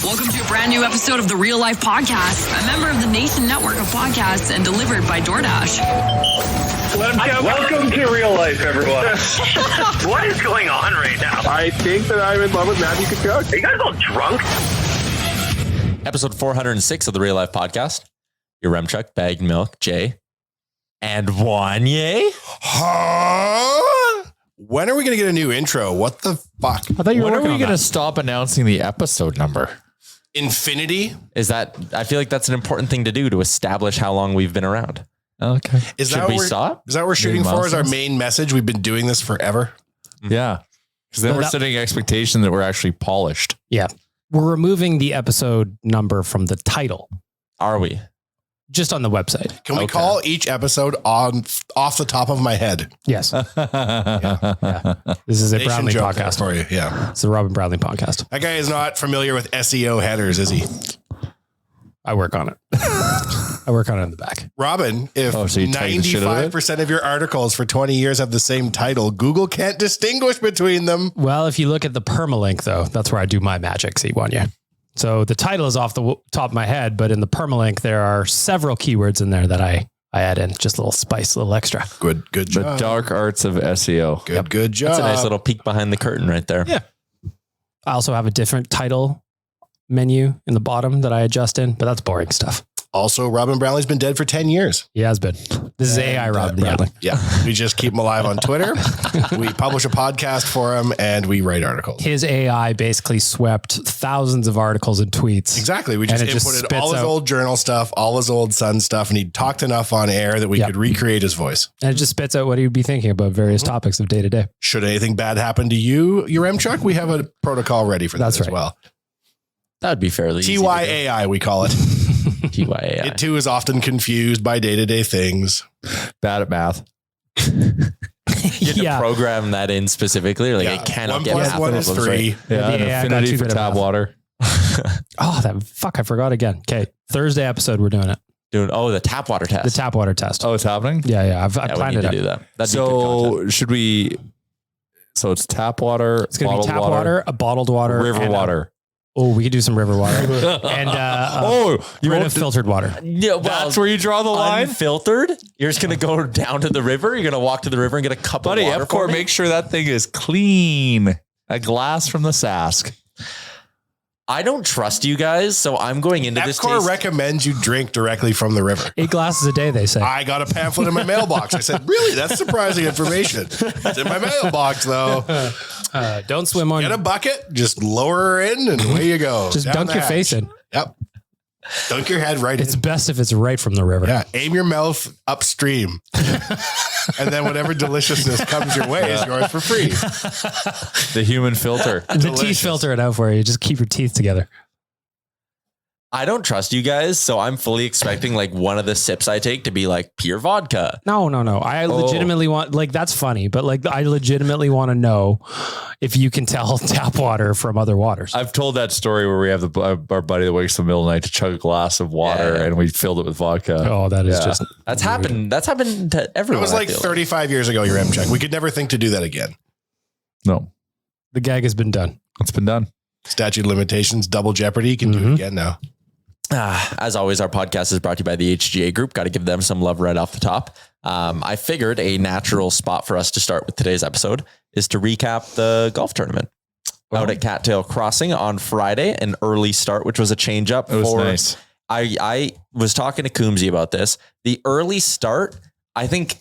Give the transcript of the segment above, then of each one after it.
Welcome to a brand new episode of the Real Life Podcast, a member of the Nation Network of podcasts and delivered by DoorDash. Welcome to Real Life, everyone. What is going on right now? I think that I'm in love with Matthew Kachuk. Are you guys all drunk? Episode 406 of the Real Life Podcast. Your Remchuk, Bagged Milk, Jay, and Wanye. Huh? When are we going to get a new intro? What the fuck? I thought you were When are working we on going to that. stop announcing the episode number? Infinity? Is that? I feel like that's an important thing to do to establish how long we've been around. Okay. Is Should that we what we're, stop? Is that what we're shooting for as our milestones? main message? We've been doing this forever. Yeah. Because then No, we're that- setting an expectation that we're actually polished. Yeah. We're removing the episode number from the title, Are we? just on the website. Can we Okay. call each episode off the top of my head? Yes. This is a Nation Brownlee joke there podcast. for you. Yeah. It's the Robin Brownlee podcast. That guy is not familiar with SEO headers, is he? I work on it. I work on it in the back. Robin, if Oh, so you tighten the shit out of it? 95% of your articles for 20 years have the same title, Google can't distinguish between them. Well, if you look at the permalink, though, that's where I do my magic. See, Wanya. So the title is off the top of my head, but in the permalink, there are several keywords in there that I add in, just a little spice, a little extra. Good The job. dark arts of SEO. Good job. That's a nice little peek behind the curtain right there. Yeah. I also have a different title menu in the bottom that I adjust in, but that's boring stuff. Also, Robin Brownlee's been dead for 10 years. He has been. This is AI Robin Brownlee. Yeah. We just keep him alive on Twitter. We publish a podcast for him and we write articles. His AI basically swept thousands of articles and tweets. Exactly. We And just it just inputted spits all his out- old journal stuff, all his old Sun stuff, and he talked enough on air that we Yep. could recreate his voice. And it just spits out what he'd be thinking about various Mm-hmm. topics of day to day. Should anything bad happen to you, your Chuck, we have a protocol ready for that That's as right. well. That would be fairly easy to do. TYAI, we call it. TYAI. It too is often confused by day-to-day things. Bad at math. You had to Yeah. program that in specifically. Like Yeah. it cannot 1 get plus half 1 of is those 3. right. Yeah. the An AI got affinity too for good at tab math. water. Oh, I forgot again. Okay. Thursday episode, we're doing it. Doing the tap water test. The tap water test. Oh, it's happening? Yeah. I Yeah, we planned need it to out. do that. That'd be good content. So should we? So it's tap water, It's going to be bottled tap water, a bottled water, river and water. we could do some river water. And You rid won't of do- filtered water. Yeah, well, That's where you draw the line? unfiltered. You're just gonna go down to the river. You're gonna walk to the river and get a cup Buddy, of water. for Epcor, me? make sure that thing is clean. A glass from the Sask. I don't trust you guys, so I'm going into this. Epcor taste- recommends you drink directly from the river. 8 glasses a day, they say. I got a pamphlet in my mailbox. I said, really? That's surprising information. It's in my mailbox, though. Don't swim on. Get a bucket, just lower her in, and away you go. Just Down dunk the your hatch. face in. Yep. Dunk your head right It's in. best if it's right from the river. Yeah. Aim your mouth upstream. And then whatever deliciousness comes your way is yours for free. The human filter. The Delicious. teeth filter it out for you. Just keep your teeth together. I don't trust you guys, so I'm fully expecting like one of the sips I take to be like pure vodka. No. I legitimately want, like, that's funny, but like, I legitimately want to know if you can tell tap water from other waters. I've told that story where we have our buddy that wakes up in the middle of the night to chug a glass of water Yeah. and we filled it with vodka. Oh, that is Yeah. just, That's happened. That's happened to It everyone. was like I feel 35 years ago, your check. We could never think to do that again. No, the gag has been done. it's been done. Statute of limitations, double jeopardy. You can do it again now. As always, our podcast is brought to you by the HGA Group. Got to give them some love right off the top. I figured a natural spot for us to start with today's episode is to recap the golf tournament out at Cattail Crossing on Friday. An early start, which was a change up. It was nice. I was talking to Coombsy about this. The early start, I think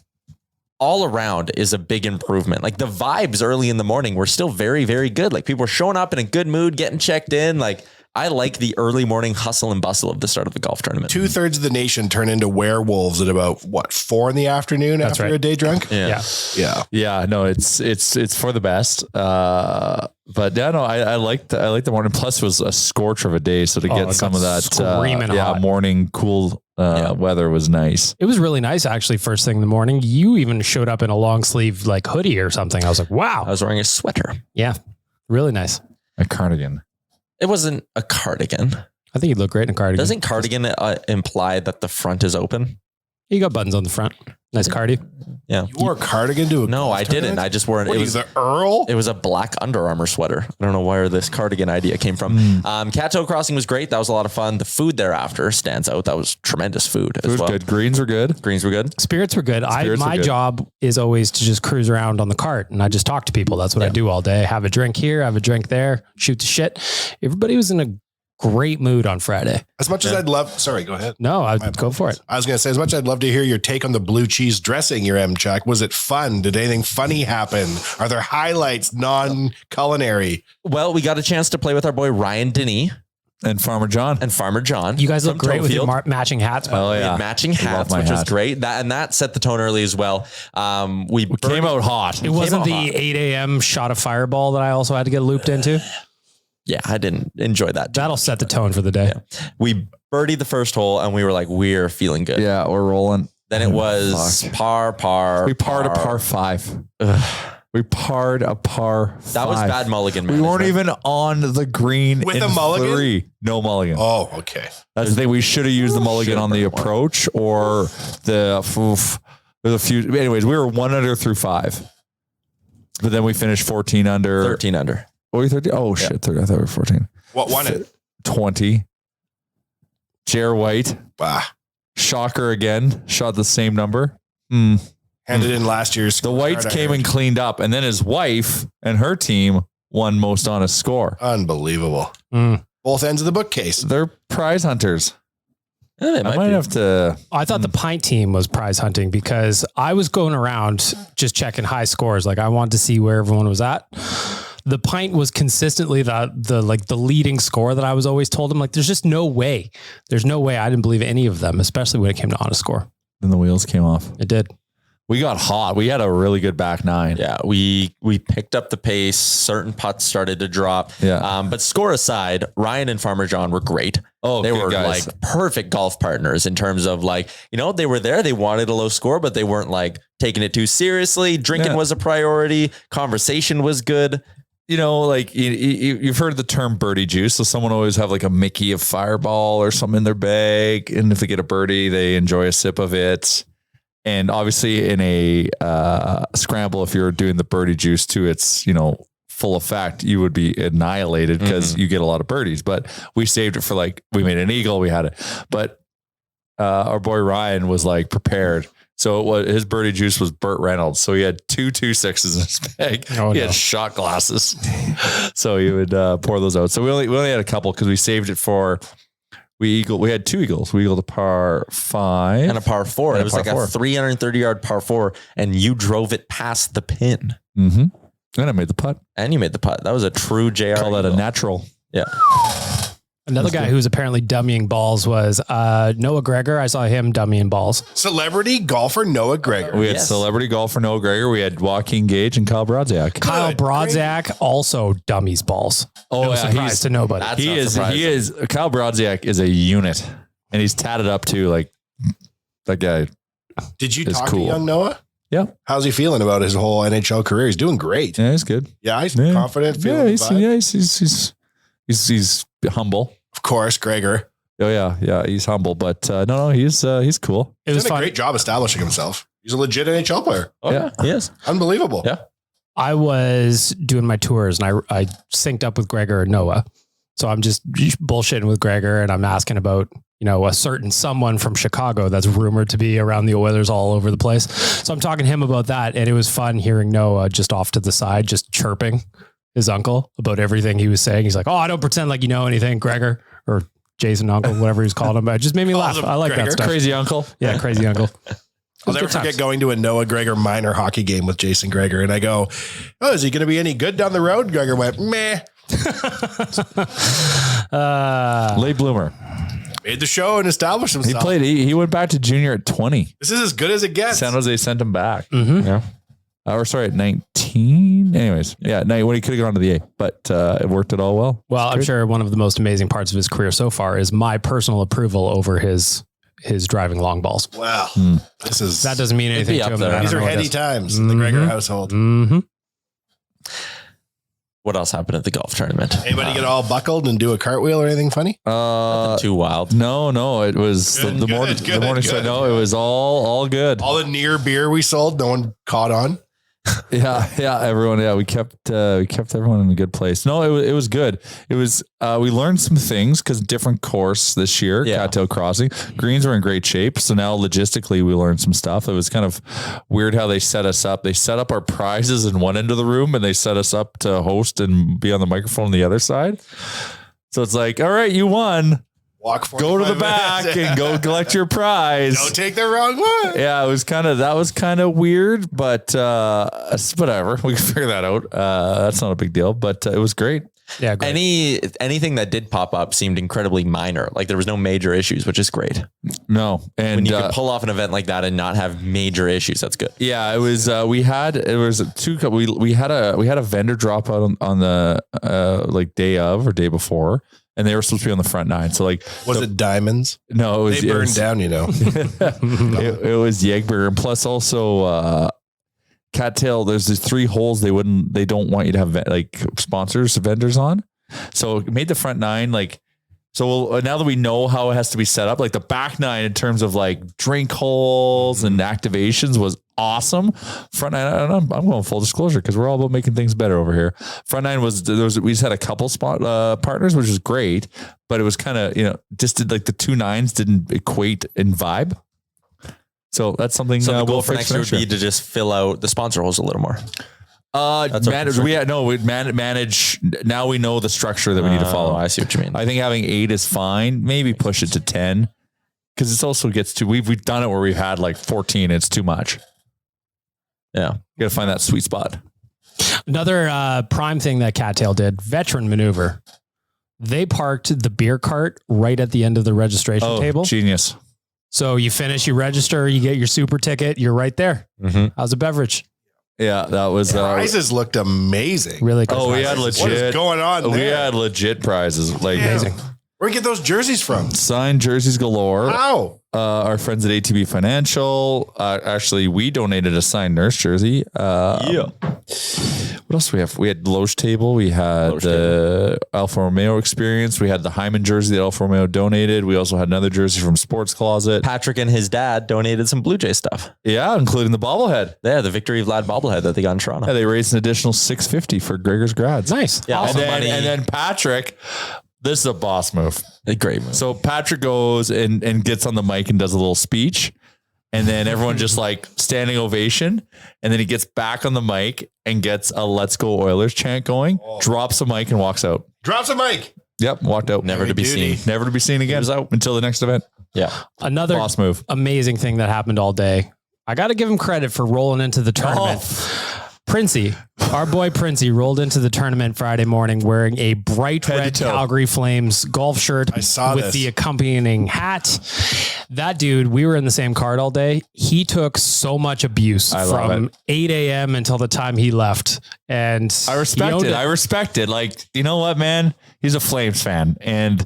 all around is a big improvement. Like the vibes early in the morning were still very, very good. Like people were showing up in a good mood, getting checked in. Like I like the early morning hustle and bustle of the start of the golf tournament. 2/3 of the nation turn into werewolves at about 4 in the afternoon after right. a day drunk. Yeah. Yeah. Yeah, no, it's for the best. But yeah, no, I liked the morning. Plus, it was a scorcher of a day, so to Oh, get it some got of that, screaming hot. morning cool weather was nice. It was really nice, actually, first thing in the morning. You even showed up in a long sleeve like hoodie or something. I was like, wow. I was wearing a sweater. Yeah. Really nice. A cardigan. It wasn't a cardigan. I think you look great in a cardigan. Doesn't cardigan imply that the front is open? You got buttons on the front. Nice cardi. Yeah. You wore a cardigan to a No, golf I didn't. tournament? I just wore it. What It are you, was the Earl? It was a black Under Armour sweater. I don't know where this cardigan idea came from. Cattail Crossing was great. That was a lot of fun. The food thereafter stands out. That was tremendous food It as was well. good. Greens were good. Greens were good. Spirits were good. Spirits were My good. job is always to just cruise around on the cart and I just talk to people. That's what I do all day. Have a drink here, have a drink there, shoot the shit. Everybody was in a great mood on Friday. As much as I'd love, sorry, go ahead. No, I'd go for it. I was going to say, as much as I'd love to hear your take on the blue cheese dressing, your M-Chuck. Was it fun? Did anything funny happen? Are there highlights, non-culinary? Well, we got a chance to play with our boy Ryan Denny And Farmer John. and Farmer John. You guys look from great with your Tofield. matching hats. Oh, We yeah. had matching Love hats, my which was hat. great. That set the tone early as well. We Came out hot. It wasn't out the hot. 8 a.m. shot of fireball that I also had to get looped into. Yeah, I didn't enjoy that. That'll set the tone for the day. We birdied the first hole and we were like, we're feeling good. Yeah, we're rolling. Then it was par. We parred a par 5. We parred a par 5. That was bad mulligan. We weren't management. even on the green With in a mulligan? 3. No mulligan. Oh, okay. That's the thing. We should have used the mulligan on the burned one. approach or the there's a few. Anyways, we were 1 under through 5, but then we finished 14 under. 13 under. Oh, you 13? Oh shit! 30. I thought we were 14. What won it? 20. Jer White, Ah, shocker again. Shot the same number. handed in last year's. The Whites came and cleaned up, and then his wife and her team won most honest score. Unbelievable. Both ends of the bookcase. They're prize hunters. Yeah, they I might might be. have to. I thought the pint team was prize hunting because I was going around just checking high scores. Like I wanted to see where everyone was at. The pint was consistently the leading score that I was always told him. Like, there's just no way. There's no way. I didn't believe any of them, especially when it came to honest score. Then the wheels came off. It did. We got hot. We had a really good back 9. Yeah, we picked up the pace. Certain putts started to drop. Yeah. But score aside, Ryan and Farmer John were great. Oh, they good were guys. like perfect golf partners in terms of like, they were there. They wanted a low score, but they weren't like taking it too seriously. Drinking Yeah. was a priority. Conversation was good. Like you've heard the term birdie juice. So someone always have like a Mickey of Fireball or something in their bag. And if they get a birdie, they enjoy a sip of it. And obviously in a scramble, if you're doing the birdie juice to its, full effect, you would be annihilated because you get a lot of birdies. But we saved it for we made an eagle. We had it. But our boy Ryan was like prepared. So his birdie juice was Burt Reynolds. So he had 2 2.6s in his bag. He had shot glasses. So he would pour those out. So we only had a couple because we saved it for we had 2 eagles. We eagled a par 5 And a par 4. And It a was par like 4. a 330-yard par 4, and you drove it past the pin. Mm-hmm. And I made the putt. And you made the putt. That was a true JR. Call that a eagle. natural. Yeah. Another guy who was apparently dummying balls was Noah Gregor. I saw him dummying balls. Celebrity golfer Noah Gregor. We had Yes. celebrity golfer Noah Gregor. We had Joaquin Gage and Kyle Brodziak. Kyle Good Brodziak also dummies balls. Oh, no yeah, surprise to nobody. That's He not is. surprising. He is. Kyle Brodziak is a unit, and he's tatted up too. Like that guy. Did you It's talk cool. to young Noah? Yeah. How's he feeling about his whole NHL career? He's doing great. Yeah, he's good. Yeah, he's Yeah. confident. Yeah, Feeling he's, the vibe. he's humble. Of course, Gregor. Oh yeah, he's humble, but no, he's cool. It He's was done a fun. great job establishing himself. He's a legit NHL player. Oh, Yeah. yeah. He is. Unbelievable. Yeah. I was doing my tours and I synced up with Gregor and Noah. So I'm just bullshitting with Gregor and I'm asking about, a certain someone from Chicago that's rumored to be around the Oilers all over the place. So I'm talking to him about that. And it was fun hearing Noah just off to the side, just chirping his uncle about everything he was saying. He's like, oh, I don't pretend like you know anything, Gregor, or Jason uncle, whatever he's called him. But it just made me laugh. him I like Gregor. that stuff. Crazy uncle. Yeah, crazy uncle. I'll never Good times. forget going to a Noah Gregor minor hockey game with Jason Gregor. And I go, oh, is he going to be any good down the road? Gregor went, meh. Late bloomer. Made the show and established He himself. played. He went back to junior at 20. This is as good as it gets. San Jose sent him back. Yeah. Or sorry, at 19. Anyways, yeah, when he could have gone to the A, but it worked it all well. Well, I'm sure one of the most amazing parts of his career so far is my personal approval over his driving long balls. Wow. This is, That doesn't mean anything be to up him. there. but I these don't are know what heady it is. times in the Gregor household. Mm-hmm. What else happened at the golf tournament? Anybody get all buckled and do a cartwheel or anything funny? Nothing too wild. No, it was Good, the good, morning. good, The morning good. side. No, it was all good. All the near beer we sold, no one caught on. Yeah, everyone. Yeah, we kept everyone in a good place. No, it was good. It was. We learned some things because different course this year, Cattail Crossing. Greens were in great shape, so now logistically we learned some stuff. It was kind of weird how they set us up. They set up our prizes in one end of the room, and they set us up to host and be on the microphone on the other side. So it's like, all right, you won. Walk Go to the 45 back minutes. and go collect your prize. Don't take the wrong one. Yeah, that was kind of weird, but whatever. We can figure that out. That's not a big deal, but it was great. Yeah. Great. Anything that did pop up seemed incredibly minor. Like there was no major issues, which is great. No, and When you can pull off an event like that and not have major issues, that's good. yeah, it was. We had a vendor drop out on the like day of or day before. And they were supposed to be on the front nine. So like, Was it diamonds? no, it was, They burned down, you know. it was Jägberger, and plus also Cattail. There's these 3 holes they don't want you to have like sponsors, vendors on. So it made the front nine like. So now that we know how it has to be set up, like the back nine in terms of like drink holes and activations was awesome. Front nine, I'm going full disclosure because we're all about making things better over here. Front nine we just had a couple spot partners, which was great, but it was kind of, just like the 2 9s didn't equate in vibe. So that's something. So the goal we'll for fix next year would be to just fill out the sponsor holes a little more. Manage. Manage. Now we know the structure that we need to follow. I see what you mean. I think having 8 is fine. Maybe push it to 10 because it also gets too. We've done it where we've had like 14. It's too much. Yeah, you got to find that sweet spot. Another prime thing that Cattail did, veteran maneuver. They parked the beer cart right at the end of the registration table. Genius. So you finish, you register, you get your super ticket. You're right there. Mm-hmm. How's a beverage? Yeah, that was Prizes looked amazing. Really good. we had legit. What is going on there? We had legit prizes, like Amazing. Where'd you get those jerseys from? signed jerseys galore. How? Our friends at ATB Financial. Actually, we donated a signed nurse jersey. What else do we have? We had Loge Table. We had the Alfa Romeo experience. We had the Hyman jersey that Alfa Romeo donated. We also had another jersey from Sports Closet. Patrick and his dad donated some Blue Jay stuff. Yeah, including the bobblehead. Yeah, the Victory Vlad bobblehead that they got in Toronto. Yeah, they raised an additional $650 for Gregor's grads. Nice. Yeah, And also then, money. and then Patrick, this is a boss move. A great move. So Patrick goes and gets on the mic and does a little speech. And then everyone just like standing ovation. And then he gets back on the mic and gets a Let's Go Oilers chant going, drops the mic and walks out. Drops a mic. Yep. Walked out. Never to be duty. seen. Never to be seen again until the next event. Yeah. Another Boss move. amazing thing that happened all day. I got to give him credit for rolling into the tournament. Princey, our boy Princey, rolled into the tournament Friday morning wearing a bright Head to red toe. Calgary Flames golf shirt I saw with this. the accompanying hat. That dude, we were in the same cart all day. He took so much abuse I love from it. 8 a.m. until the time he left. And I respect it. I respect it. Like, you know what, man? He's a Flames fan. And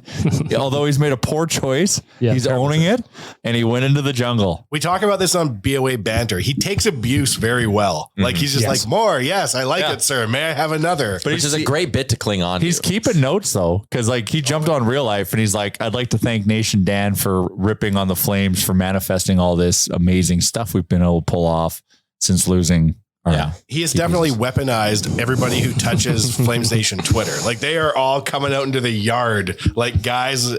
although he's made a poor choice, he's owning it. And he went into the jungle. We talk about this on BOA Banter. He takes abuse very well. Like he's just like, more. Yes, I like it, sir. May I have another? But which is a great bit to cling on He's to. keeping notes though, because like he jumped on Real Life and he's like, I'd like to thank Nation Dan for ripping on the Flames for manifesting all this amazing stuff we've been able to pull off since losing. He has definitely weaponized everybody who touches Flames Nation Twitter. Like they are all coming out into the yard, like guys,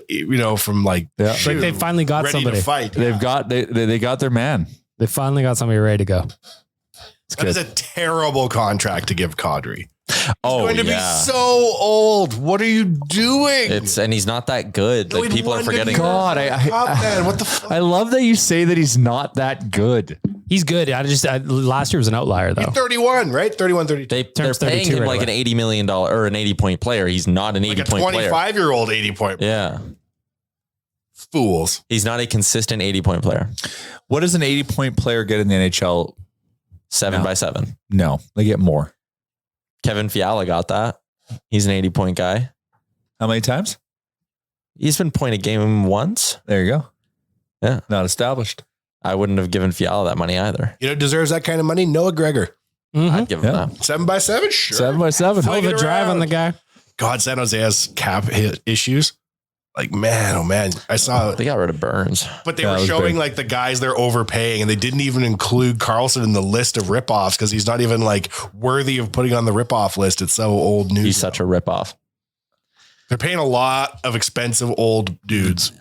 from like, like they finally got ready somebody. to fight. They've got they got their man. They finally got somebody ready to go. That is a terrible contract to give Kadri. Oh, Going to yeah. be so old. What are you doing? And he's not that good. Like people are forgetting. God, man, what the fuck? I love that you say that he's not that good. He's good. Last year was an outlier though. 31, right? 31, 32. They're Turns paying 32 him right like away. an $80 million or an 80-point player. He's not an Like a 80-point player. 25-year-old 80-point. Yeah. Fools. He's not a consistent 80-point player. What does an 80-point player get in the NHL? 7 by 7. No, they get more. Kevin Fiala got that. He's an 80-point guy. How many times? He's been point a game once. There you go. Yeah. Not established. I wouldn't have given Fiala that money either. You know, deserves that kind of money? Noah Gregor. I'd give him Yeah. that. 7x7, sure. 7x7. Hell of a it drive on around. the guy. God, San Jose has cap issues. Like, man, oh man, I saw, They got rid of Burns. but they Yeah, it were was showing big. like the guys they're overpaying, and they didn't even include Carlson in the list of ripoffs because he's not even like worthy of putting on the ripoff list. It's so old news. He's such a ripoff. They're paying a lot of expensive old dudes.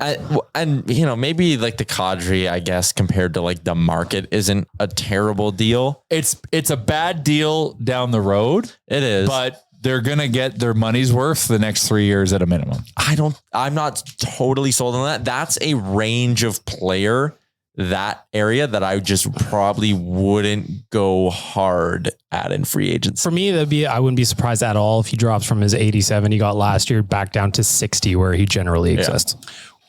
And you know, maybe like the Kadri, I guess, compared to like the market, isn't a terrible deal. It's a bad deal down the road, It is, but they're going to get their money's worth the next 3 years at a minimum. I'm not totally sold on that. That's a range of player, that area, that I just probably wouldn't go hard at in free agency. For me, I wouldn't be surprised at all if he drops from his 87 he got last year back down to 60 where he generally exists.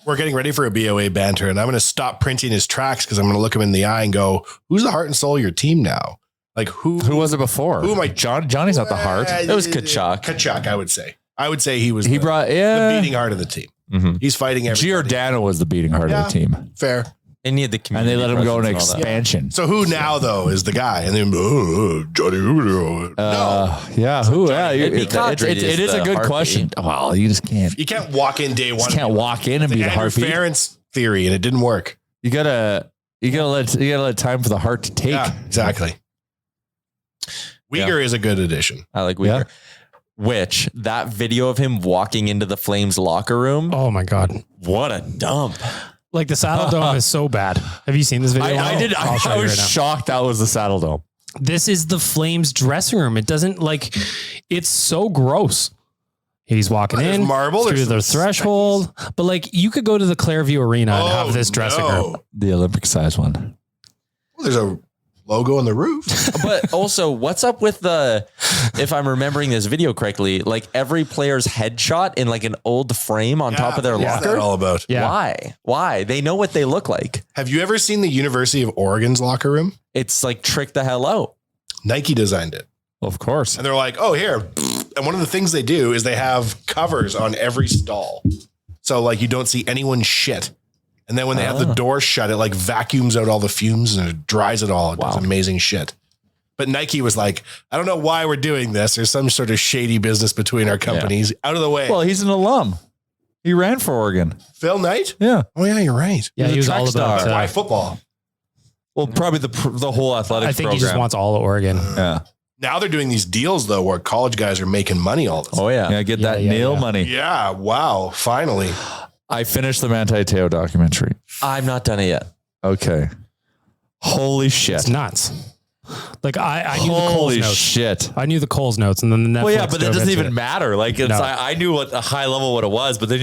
We're getting ready for a BOA banter, and I'm going to stop printing his tracks because I'm going to look him in the eye and go, "Who's the heart and soul of your team now? Like who was it before? Who am I? Johnny's not the heart. It was Kachuk. Kachuk, I would say. I would say he was. He the, brought the beating heart of the team. Mhm. He's fighting everybody. Giordano was the beating heart of the team. Fair. They need the And community, they let him go in presence and all that. expansion. So who now though is the guy? And then Johnny. No, Yeah, who? Yeah, It'd be it Kadri it is the a good heartbeat. question. Well, you just can't. you can't walk in day one. Just can't walk in and The be the Andrew heartbeat. Ferentz theory, and it didn't work. You gotta let time for the heart to take. Yeah, exactly. Uyghur is a good addition. I like Weaver. Which that video of him walking into the Flames locker room, Oh my God. what a dump. Like the Saddle Dome is so bad. Have you seen this video? I did. I'll show I you was right now. shocked that was the Saddle Dome. This is the Flames dressing room. It doesn't like, it's so gross. He's walking There's in marble, through there's the some threshold, but like you could go to the Clairview Arena and have this dressing room. The Olympic size one. Well, there's a logo on the roof. But also, what's up with the, if I'm remembering this video correctly, like every player's headshot in like an old frame on top of their What's locker? that all about? Yeah. Why? They know what they look like. Have you ever seen the University of Oregon's locker room? It's like trick the hell out. Nike designed it. Of course. And they're like, oh, here. And one of the things they do is they have covers on every stall. So like you don't see anyone's shit. And then when they have the door shut, it like vacuums out all the fumes and it dries it all. It does amazing shit. But Nike was like, I don't know why we're doing this. There's some sort of shady business between our companies. Out of the way. Well, he's an alum. He ran for Oregon. Phil Knight? Yeah. Oh, yeah, you're right. Yeah, he was all about. Why football? Well, probably the whole athletics I think program. he just wants all of Oregon. Yeah. Now they're doing these deals, though, where college guys are making money all the time. Oh, yeah. Yeah, get that nail money. Yeah, wow. Finally. I finished the Manti Te'o documentary. I'm not done it yet. Okay. Holy shit. It's nuts. Like I knew the Coles Holy notes. shit. I knew the Coles notes, and then the Netflix. Well, yeah, but that dove doesn't into even it. matter. Like, it's, No. I knew what a high level what it was, but then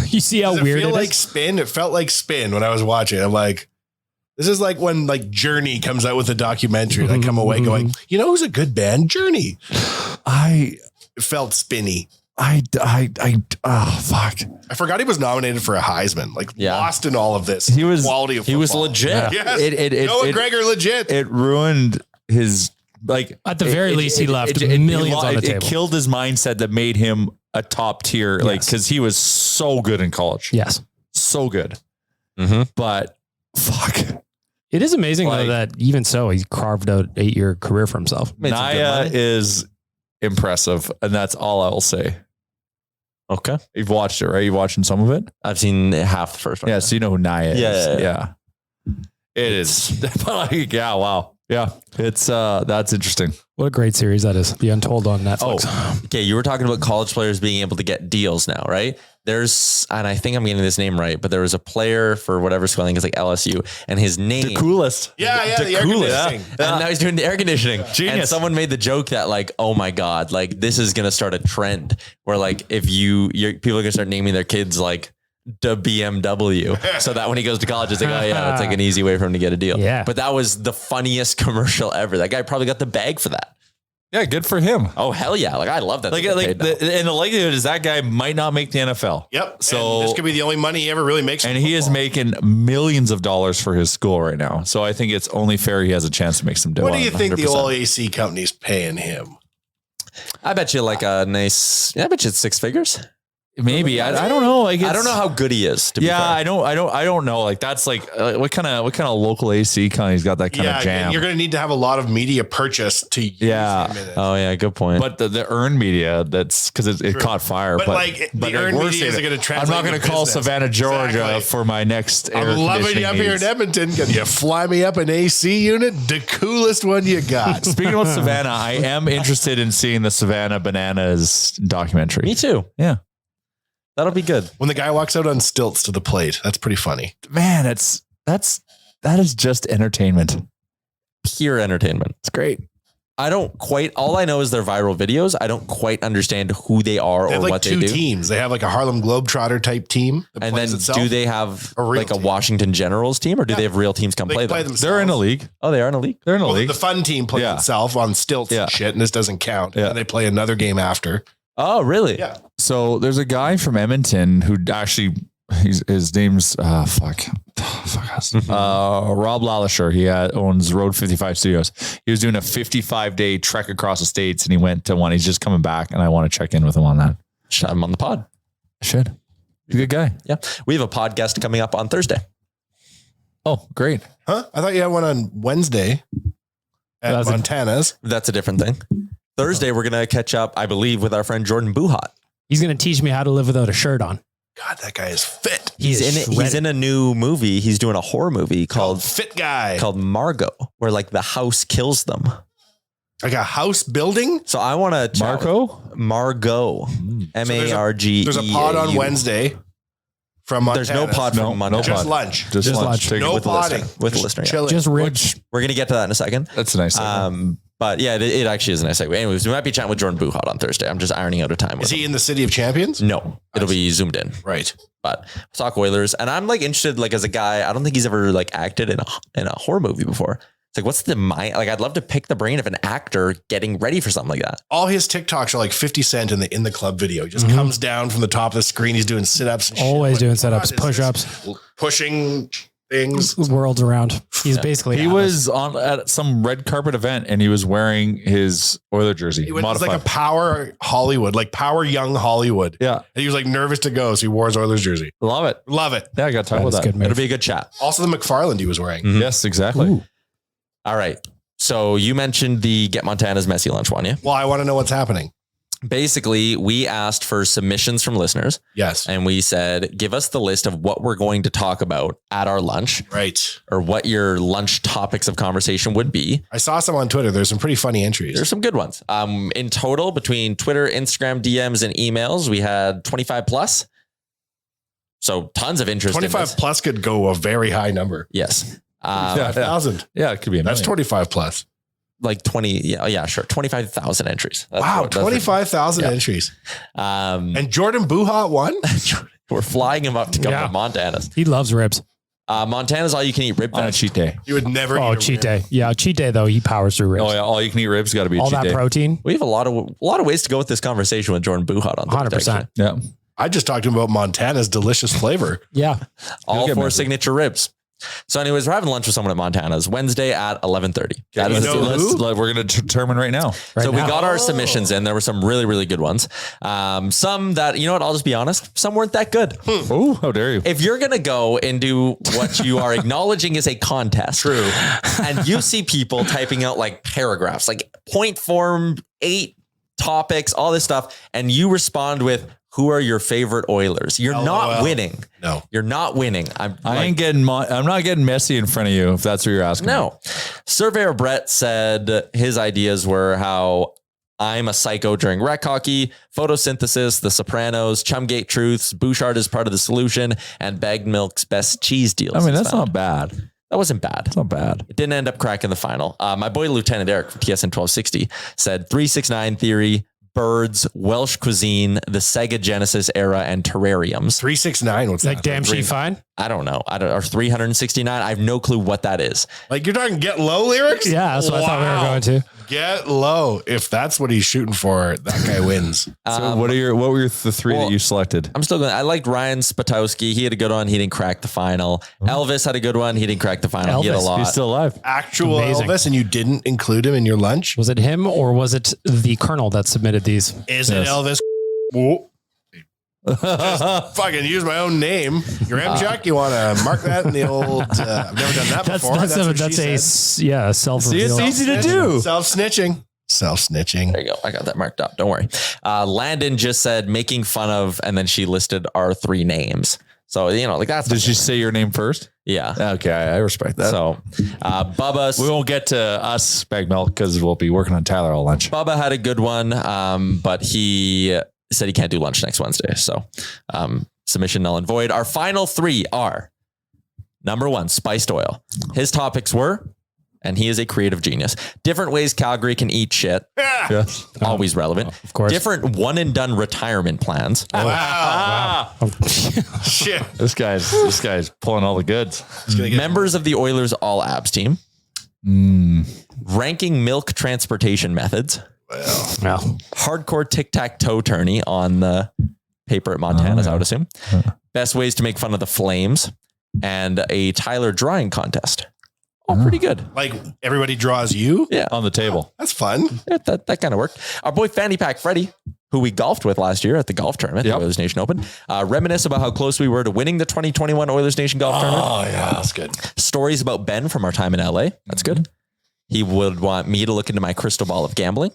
You see how Does weird it feel it like is? Spin? It felt like Spin when I was watching. I'm like, this is like when like Journey comes out with a documentary. And I come away going, you know who's a good band? Journey. I It felt spinny. oh, fuck. I forgot he was nominated for a Heisman. Like Yeah. lost in all of this. He was- quality of He was football. legit. Yes. It- Noah Gregor legit. It ruined his, like, At the very least, he left millions on the it table. killed his mindset that made him a top tier, like, Yes. because he was so good in college. Yes. So good. Mhm. But fuck. It is amazing Like- though that even so he carved out 8-year career for himself. Made some good Naya money. is impressive, and that's all I will say. Okay. You've watched it, right? You've watching some of it? I've seen half the first one. Yeah, so you know who Naya is. Yeah. It is. But like, yeah, wow. Yeah. It's that's interesting. What a great series that is. The Untold on Netflix. Okay, you were talking about college players being able to get deals now, right? There's, and I think I'm getting this name right, but there was a player for whatever school, I think it's like LSU, and his name. The coolest. yeah, the air coolest. conditioning. And now he's doing the air conditioning. Genius. And someone made the joke that like, oh my God, like this is going to start a trend where like if people are going to start naming their kids like the BMW so that when he goes to college, it's like, oh yeah, that's like an easy way for him to get a deal. Yeah. But that was the funniest commercial ever. That guy probably got the bag for that. Yeah, good for him. Oh, hell yeah. Like I love that. Like, they get like paid now. and the likelihood is that guy might not make the NFL. Yep. So And this could be the only money he ever really makes. and from he is football. making millions of dollars for his school right now. So I think it's only fair he has a chance to make some dough. What do you think the 100%. old AC company's paying him? I bet you like a nice, I bet you it's 6 figures. Maybe I don't know. Like I don't know how good he is. To be fair. I don't know. Like that's like what kind of local AC kind of he's got that kind of jam. You're going to need to have a lot of media purchase to use him in it. Oh yeah, good point. But the earned media, that's because it caught fire. But like the earned media isn't going to translate. I'm not going to call business. Savannah, Georgia Exactly. for my next air I'm loving conditioning you up here in needs. Edmonton. Can you fly me up an AC unit? The coolest one you got. Speaking about Savannah, I am interested in seeing the Savannah Bananas documentary. Me too. Yeah. That'll be good. When the guy walks out on stilts to the plate, that's pretty funny. Man, that is just entertainment. Pure entertainment. It's great. I don't quite. All I know is they're viral videos. I don't quite understand who they are They or have like what they two do. teams. They have like a Harlem Globetrotter type team. That And plays then itself. do they have A real like a team. Washington Generals team, or do they have real teams come They play play them? themselves. They're in a league. Oh, they are in a league. They're in a Well, league. the fun team plays Yeah. itself on stilts Yeah. and shit, and this doesn't count. Yeah. And they play another game after. Oh, really? Yeah. So there's a guy from Edmonton who actually his name's Rob Lallisher. He owns Road 55 Studios. He was doing a 55-day trek across the states, and he went to one. He's just coming back, and I want to check in with him on that. Should have him on the pod. Should. He's a good guy. Yeah. We have a podcast coming up on Thursday. Oh, great. Huh? I thought you had one on Wednesday at That's a- Montana's. That's a different thing. Thursday, we're going to catch up, I believe, with our friend Jordan Buhat. He's going to teach me how to live without a shirt on. God, that guy is fit. He's in a new movie. He's doing a horror movie called Fit Guy. Margot, where like the house kills them. Like a house building? So I want to Margot, M-A-R-G. There's a pod on Wednesday from Montana's. There's no pod from Monday. Just lunch. Just lunch. lunch. No with the listener. potting. With the Just listener. Yeah. chilling. Just ribs. We're gonna get to that in a second. That's a nice thing. But yeah, it actually is a nice segue. Anyways, we might be chatting with Jordan Buhat on Thursday. I'm just ironing out a time with Is he him. in the City of Champions? No, it'll be zoomed in. Right. But we'll talk Oilers, and I'm like interested. Like as a guy, I don't think he's ever like acted in a horror movie before. It's like, what's the mind? Like, I'd love to pick the brain of an actor getting ready for something like that. All his TikToks are like 50 Cent in the club video. He just comes down from the top of the screen. He's doing sit-ups. And Always shit. doing Like, sit-ups, what is push-ups. this? Pushing things. Worlds around. He's basically He was on at some red carpet event, and he was wearing his Oiler jersey. It was like modified. a power Hollywood, like power young Hollywood. Yeah. And he was like nervous to go. So he wore his Oilers jersey. Love it. Love it. Yeah, I got to talk about That's that. good move. It'll be a good chat. Also the McFarland he was wearing. Yes, exactly. Ooh. All right. So you mentioned the Get Montana's Messy Lunch one, yeah? Well, I want to know what's happening. Basically, we asked for submissions from listeners, Yes. and we said, give us the list of what we're going to talk about at our lunch, Right. or what your lunch topics of conversation would be. I saw some on Twitter. There's some pretty funny entries. There's some good ones. In total, between Twitter, Instagram, DMs, and emails, we had 25 plus. So tons of interest. 25 plus could go a very high number. Yes. 5,000. Yeah, it could be a That's million. 25 plus. Like 20. Yeah, sure. 25,000 entries. Wow. 25,000 entries. And Jordan Buhat won? We're flying him up to come Yeah. to Montana's. He loves ribs. Montana's all you can eat rib On a fest. cheat day. You would never Oh, eat a cheat rib. day. Yeah, cheat day though. He powers through ribs. Oh yeah, all you can eat ribs got to be a All cheat that day. protein. We have a lot of ways to go with this conversation with Jordan Buhat on Thursday, 100%. actually. Yeah. I just talked to him about Montana's delicious flavor. Yeah. All get 4 messy. signature ribs. So anyways, we're having lunch with someone at Montana's Wednesday at 11:30. That you is know who? We're going to determine right now. Right so we now. got our submissions in. There were some really, really good ones. Some that, you know what, I'll just be honest, some weren't that good. Oh, how dare you? If you're going to go and do what you are acknowledging is a contest. True. And you see people typing out like paragraphs, like point form, 8 topics, all this stuff. And you respond with, who are your favorite Oilers? You're not LOL. winning. No. You're not winning. I'm I'm not getting messy in front of you if that's what you're asking. No. Surveyor Brett said his ideas were how I'm a psycho during rec hockey, photosynthesis, The Sopranos, Chumgate Truths, Bouchard is part of the solution, and Bagged Milk's best cheese deals. I mean, he's that's found. not bad. That wasn't bad. It's not bad. It didn't end up cracking the final. My boy Lieutenant Eric from TSN 1260 said 369 theory, birds, Welsh cuisine, the Sega Genesis era, and terrariums. 369. What's Like that? damn she fine. I don't know. Or 369. I have no clue what that is. Like you're talking Get Low lyrics? Yeah, that's what I thought we were going to. Get Low. If that's what he's shooting for, that guy wins. So what were the 3 that you selected? I'm still going. I liked Ryan Spatowski. He had a good one. He didn't crack the final. Elvis had a good one. He didn't crack the final. He had a Elvis, lot. He's still alive. Actual Amazing. Elvis, and you didn't include him in your lunch? Was it him or was it the Colonel that submitted these? Is it Elvis? Whoa. Fucking use my own name. Your Chuck, you want to mark that in the old, I've never done that before. That's a self See, it's easy to do. Self-snitching. There you go. I got that marked up. Don't worry. Landon just said making fun of, and then she listed our 3 names. So, like that's. Did she say your name first? Yeah. Okay. I respect that. So, Bubba. We won't get to us, Bag Milk, because we'll be working on Tyler all lunch. Bubba had a good one, but he said he can't do lunch next Wednesday. So, submission null and void. Our final 3 are number 1, spiced oil. His topics were, and he is a creative genius, different ways Calgary can eat shit. Yes. Always relevant. Of course. Different one and done retirement plans. Wow. Shit. This guy's pulling all the goods. Members of the Oilers All Abs team. Ranking milk transportation methods. Well, Hardcore tic-tac-toe tourney on the paper at Montana's, I would assume. Best ways to make fun of the Flames. And a Tyler drawing contest. Oh, pretty good. like everybody draws you? Yeah. On the table. That's fun. Yeah, that kind of worked. Our boy Fanny Pack Freddy, who we golfed with last year at the golf tournament, the Oilers Nation Open, reminisce about how close we were to winning the 2021 Oilers Nation golf tournament. Oh, yeah, that's good. Stories about Ben from our time in LA. That's good. He would want me to look into my crystal ball of gambling.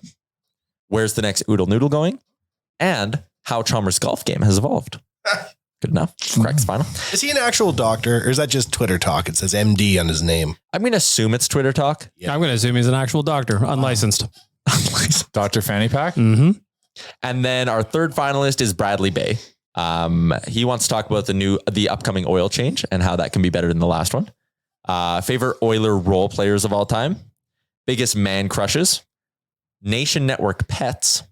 Where's the next Oodle Noodle going? And how Chalmers' golf game has evolved. Good enough. Correct final. Is he an actual doctor or is that just Twitter talk? It says MD on his name. I'm going to assume it's Twitter talk. Yeah. I'm going to assume he's an actual doctor, unlicensed. Dr. Fanny Pack? Mm-hmm. And then our third finalist is Bradley Bay. He wants to talk about the upcoming oil change and how that can be better than the last one. Favorite Oiler role players of all time. Biggest man crushes. Nation Network pets.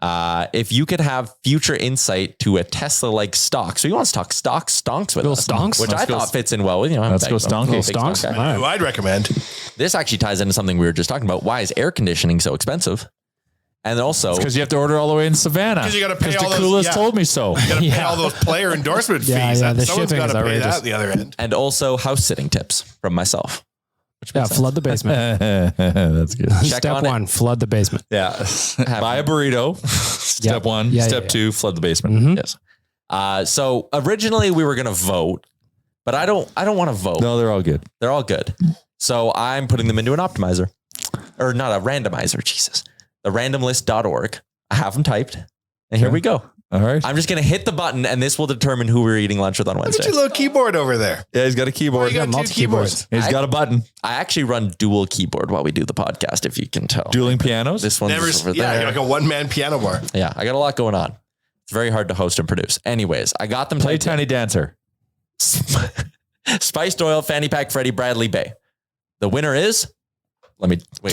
If you could have future insight to a Tesla-like stock. So he wants to talk stonks with Little us. stonks? Which Let's I thought fits in well with, Let's go stonky. Big Stonks? stonk guy. All right. Who I'd recommend. This actually ties into something we were just talking about. Why is air conditioning so expensive? And also, Because you have to order all the way in Savannah. 'Cause you gotta pay all the those- coolest yeah. told me so. You got to pay Yeah. all those player endorsement fees. Yeah, the Someone's shipping got is to pay outrageous. that at the other end. and also house sitting tips from myself. Which Yeah, makes sense. flood the basement. That's good. Check Step on it. 1, flood the basement. Yeah. Buy a burrito. Step 1. Yeah, Step yeah. 2, flood the basement. Mhm. Yes. So originally we were going to vote, but I don't want to vote. No, they're all good. They're all good. So I'm putting them into an optimizer, or not a randomizer. Jesus, the randomlist.org. I have them typed, and here we go. All right. I'm just going to hit the button, and this will determine who we're eating lunch with on Look at Wednesday. your little keyboard over there. Yeah, he's got a keyboard. You got two multi keyboards. He's got a button. I actually run dual keyboard while we do the podcast, if you can tell. Dueling pianos. This one's Never, over yeah, there. you're like a one-man piano bar. Yeah, I got a lot going on. It's very hard to host and produce. Anyways, I got them Play typed in. Tiny Dancer. Spiced Oil, Fanny Pack Freddy, Bradley Bay. The winner is. Let me wait.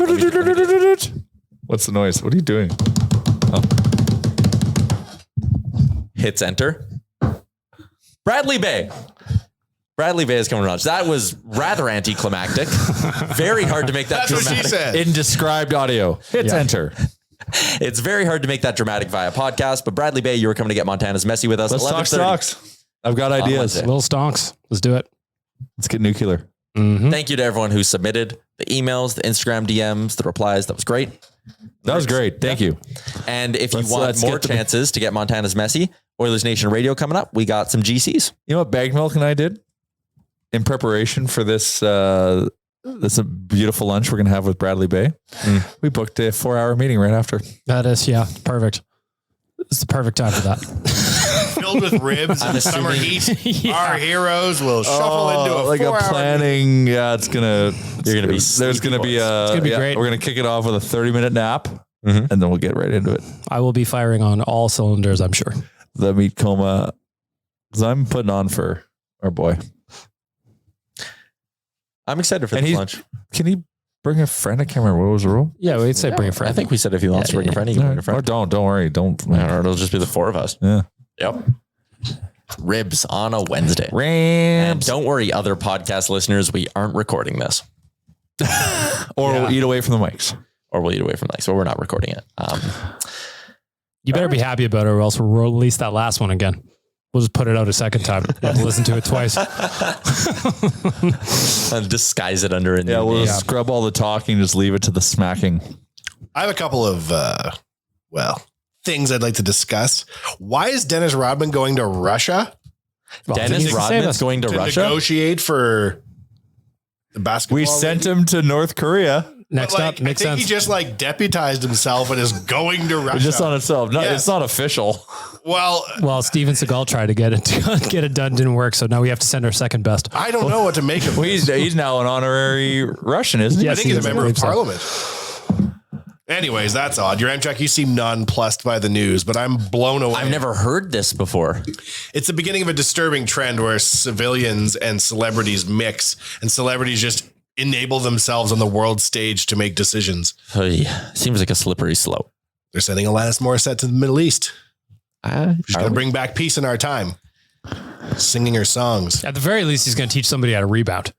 What's the noise? What are you doing? Hits enter. Bradley Bay. Bradley Bay is coming to lunch. That was rather anticlimactic. Very hard to make that That's what she dramatic. said. Indescribed audio. Hit enter. It's very hard to make that dramatic via podcast. But Bradley Bay, you were coming to get Montana's Messy with us. Let's talk 11:30. stocks. I've got ideas. Wednesday. Little stonks. Let's do it. Let's get nuclear. Mm-hmm. Thank you to everyone who submitted the emails, the Instagram DMs, the replies. That was great. That was great. Thank you. And if Let's you want more get to the- chances to get Montana's Messy, Oilers Nation Radio coming up, we got some GCs. You know what Bag Milk and I did in preparation for this this beautiful lunch we're going to have with Bradley Bay? We booked a 4-hour meeting right after. That is, perfect. It's the perfect time for that. Filled with ribs and summer heat. Our heroes will shuffle into a like 4-hour a planning. Yeah, it's gonna. You're gonna be There's gonna be a. It's gonna be great. We're gonna kick it off with a 30-minute nap, and then we'll get right into it. I will be firing on all cylinders, I'm sure. The meat coma, because I'm putting on for our boy. I'm excited for And this he's- lunch. Can he bring a friend? I can't remember what was the rule. Yeah, we'd say bring a friend. I think we said if he wants to bring a friend, he can bring a Or friend. don't worry. Don't. Or it'll just be the 4 of us. Yeah. Yep. Ribs on a Wednesday. And don't worry, other podcast listeners, we aren't recording this. Or we'll eat away from the mics. Or we'll eat away from the mic, so we're not recording it. You better be happy about it or else we'll release that last one again. We'll just put it out a second time. You have to listen to it twice. And disguise it under a new Yeah, we'll name. just scrub all the talking, just leave it to the smacking. I have a couple of, things I'd like to discuss. Why is Dennis Rodman going to Russia Dennis Rodman's going to Russia? negotiate for the basketball? We sent him to North Korea. Next up, I makes think sense. he just like deputized himself and is going to Russia. Just on itself. No, Yeah. it's not official. Well, Steven Seagal tried to get it done, didn't work. So now we have to send our second best. I don't know what to make of Well, this. he's now an honorary Russian, isn't he? Yes, I think he's he a is. member I of believe so. parliament. Anyways, that's odd. Your Amtrak, you seem nonplussed by the news, but I'm blown away. I've never heard this before. It's the beginning of a disturbing trend where civilians and celebrities mix, and celebrities just enable themselves on the world stage to make decisions. Seems like a slippery slope. They're sending Alanis Morissette to the Middle East. She's going to bring back peace in our time. Singing her songs. At the very least, he's going to teach somebody how to rebound.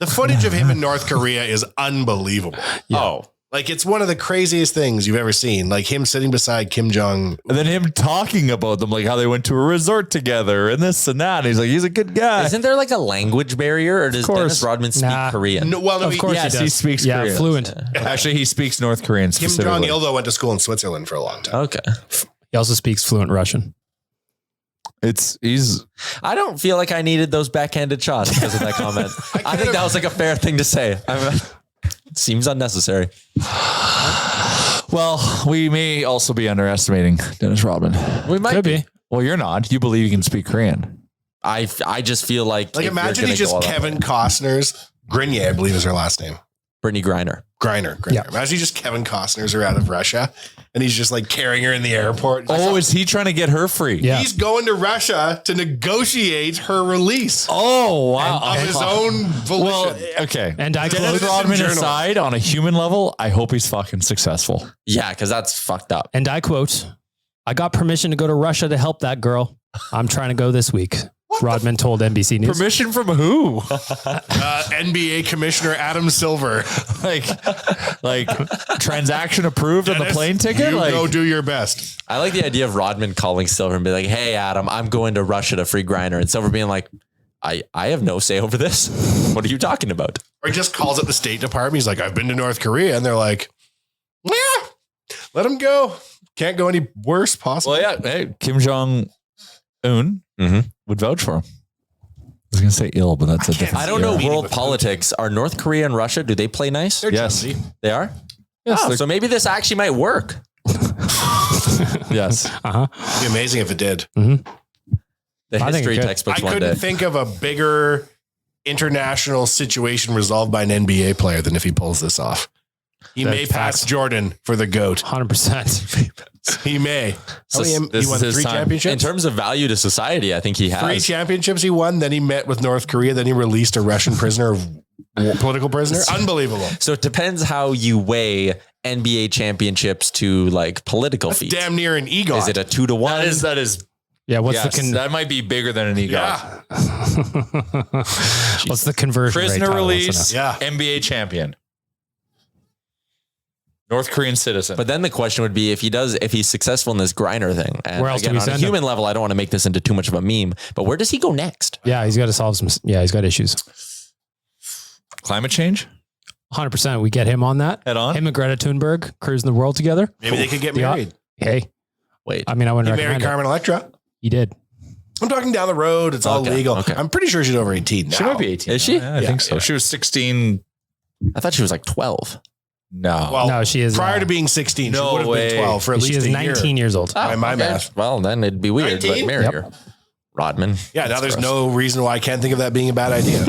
The footage of him in North Korea is unbelievable. Yeah. Oh, like it's one of the craziest things you've ever seen. Like him sitting beside Kim Jong. And then him talking about them, like how they went to a resort together and this and that. And he's like, he's a good guy. Isn't there like a language barrier, or does course. Dennis Rodman speak Nah. Korean? No, well, no, Of course Yes, he he does. speaks yeah, Korean. fluent. Actually, he speaks North Korean Kim specifically. Jong Il though went to school in Switzerland for a long time. Okay. He also speaks fluent Russian. He's I don't feel like I needed those backhanded shots because of that comment. I think that was like a fair thing to say. It seems unnecessary. well, we may also be underestimating Dennis Rodman. We might Could be. Well, you're not. You believe you can speak Korean. I just feel like Like if you're imagine gonna he just go all out- Kevin Costner's Grenier, I believe is her last name. Brittany Griner. Griner. Yeah. Imagine just Kevin Costner's her out of Russia and he's just like carrying her in the airport. Oh, is he trying to get her free? Yeah. He's going to Russia to negotiate her release Oh, wow. of his own volition. Well, okay. And I Dennis quote, Rodman Journal. aside, on a human level, I hope he's fucking successful. Yeah, because that's fucked up. and I quote, I got permission to go to Russia to help that girl. I'm trying to go this week. Rodman told NBC News. Permission from who? NBA Commissioner Adam Silver. like transaction approved on the Dennis, plane ticket? You Like, go do your best. I like the idea of Rodman calling Silver and be like, "Hey, Adam, I'm going to Russia to free Griner," and Silver being like, "I have no say over this. What are you talking about?" Or he just calls up the State Department. He's like, I've been to North Korea. And they're like, yeah, let him go. Can't go any worse possible. well, yeah. Hey, Kim Jong Un would vouch for him. I was going to say ill, but that's a different. I don't know Meeting world with politics. Are North Korea and Russia? Do they play nice? They're Yes. Chelsea. They are. Yes, Oh, they're- so maybe this actually might work. Yes. It'd be amazing if it did. The I think history it could. textbooks I one couldn't day. think of a bigger international situation resolved by an NBA player than if he pulls this off. He may pass facts. Jordan for the GOAT. 100%. He may. So he this won is his 3 time. championships. In terms of value to society, I think he 3 has. championships he won. Then he met with North Korea. Then he released a Russian prisoner, political prisoner. Unbelievable. So it depends how you weigh NBA championships to like political feats. Damn near an EGOT. Is it a 2-1? That is. Yeah. What's Yes, that might be bigger than an EGOT. Yeah. what's the conversion rate? Prisoner Tyler wants to release. know? Yeah. NBA champion. North Korean citizen. But then the question would be if he's successful in this Griner thing. And Where else do again, we on a send him? human level, I don't want to make this into too much of a meme, but where does he go next? Yeah. He's got to solve some. Yeah. He's got issues. Climate change? 100%. We get him on that. Head on? Him and Greta Thunberg cruising the world together. Maybe they could get Yeah. married. Hey. Wait. I mean, I He wouldn't married recommend it. Carmen Electra. He did. I'm talking down the road. It's all Okay, legal. okay. I'm pretty sure she's over 18 now. She might be 18. Is she? I think so. yeah. She was 16. I thought she was like 12. No. Well, No, she is, prior to being 16. No she would have way. been 12 for at She least is a 19 year. years old. By my okay. math. Well, then it'd be weird, 19? but marry Yep. her. Rodman. Yeah, now That's there's gross. no reason why I can't think of that being a bad idea.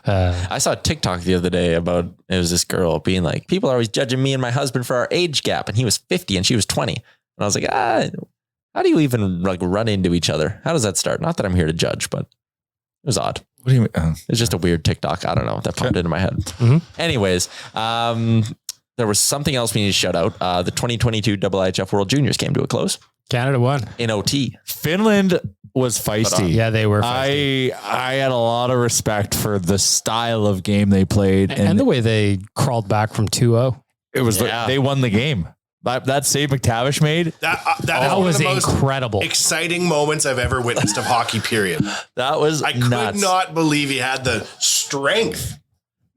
I saw a TikTok the other day about it was this girl being like, people are always judging me and my husband for our age gap, and he was 50 and she was 20. And I was like, how do you even like run into each other? How does that start? Not that I'm here to judge, but it was odd. What do you mean? It's just a weird TikTok. I don't know. That popped into my head. Mhm. Anyways, there was something else we need to shout out. The 2022 IIHF World Juniors came to a close Canada won. in OT. Finland was feisty. Yeah, they were. feisty. I had a lot of respect for the style of game they played, and the way they crawled back from 2-0. it was Yeah. they won the game. That save McTavish made, That is That one was of the most incredible. exciting moments I've ever witnessed of hockey, period. that was I could nuts. not believe he had the strength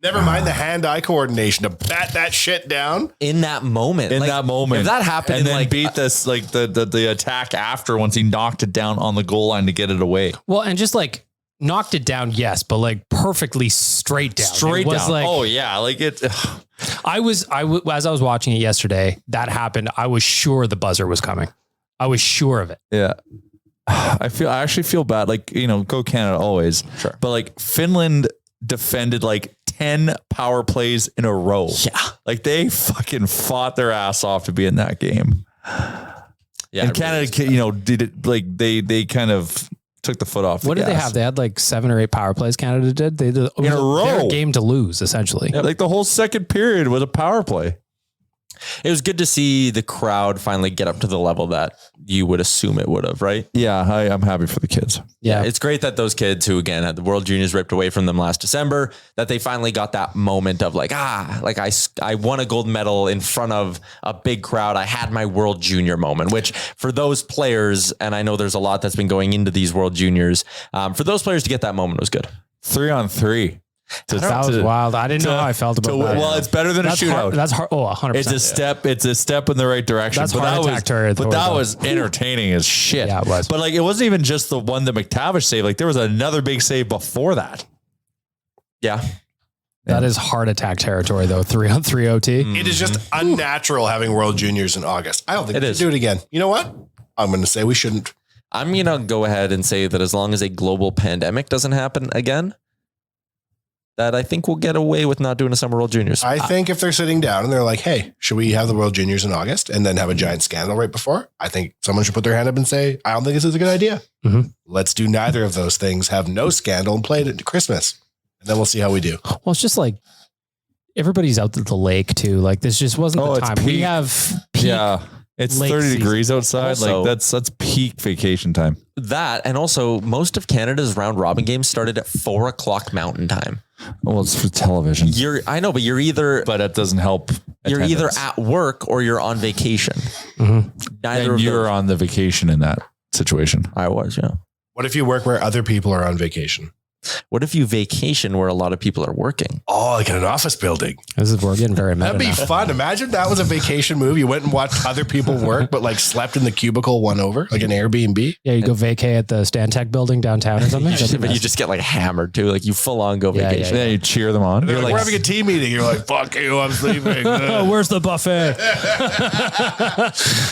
Never mind the hand-eye coordination to bat that shit down. In that moment. If that happened, and then like beat this like the attack after once he knocked it down on the goal line to get it away. Well, and just like knocked it down, yes, but like perfectly straight down. Straight It was down. Like, oh yeah, like it. as I was watching it yesterday, that happened. I was sure the buzzer was coming. I was sure of it. Yeah. I actually feel bad. Like, go Canada always. Sure. But like Finland defended like 10 power plays in a row. Yeah. Like they fucking fought their ass off to be in that game. Yeah, and Canada, did it like they kind of took the foot off. What did they have? They had like 7 or 8 power plays Canada did. They did in a row. Their game to lose, essentially. Yeah, like the whole second period was a power play. It was good to see the crowd finally get up to the level that you would assume it would have, right? Yeah, I'm happy for the kids. Yeah. It's great that those kids who, again, had the World Juniors ripped away from them last December, that they finally got that moment of like, I won a gold medal in front of a big crowd. I had my World Junior moment, which for those players, and I know there's a lot that's been going into these World Juniors, for those players to get that moment was good. 3-on-3. That was wild. I didn't know how I felt about that. Well, it's better than That's a shootout. hard, that's hard. Oh, 100%. It's a step. It's a step in the right direction. That's but heart attack territory, but that though. was entertaining as shit. Yeah, it was. But like, it wasn't even just the one that McTavish saved. Like, there was another big save before that. Yeah. That is heart attack territory, though. 3-on-3 OT. It is just unnatural having World Juniors in August. I don't think we should do it again. You know what? I'm going to say we shouldn't. I'm going to go ahead and say that as long as a global pandemic doesn't happen again, that I think we'll get away with not doing a Summer World Juniors. I think if they're sitting down and they're like, hey, should we have the World Juniors in August and then have a giant scandal right before? I think someone should put their hand up and say, I don't think this is a good idea. Mhm. Let's do neither of those things, have no scandal and play it into Christmas. And then we'll see how we do. Well, it's just like everybody's out at the lake, too. Like, this just wasn't the it's time. We peak. have peak. Yeah. It's lake 30 season. degrees outside. Also- Like that's peak vacation time. That, and also most of Canada's round robin games started at 4:00 Mountain Time. Well, it's for television. I know, but you're either But that doesn't help. you're either attendance. at work or you're on vacation. Mhm. Neither And of you're those. on the vacation in that situation. I was, yeah. What if you work where other people are on vacation? What if you vacation where a lot of people are working? Oh, like in an office building. We're getting very meta That'd be now. fun. Imagine that was a vacation move. You went and watched other people work, but like slept in the cubicle one over, like an Airbnb. Yeah, you go vacay at the Stantec building downtown or something. That'd be But you nice. just get like hammered too. Like you full on go Yeah, vacation. Yeah, you cheer them on. You're like, we're having a team meeting. You're like, fuck you, I'm sleeping. Oh, where's the buffet?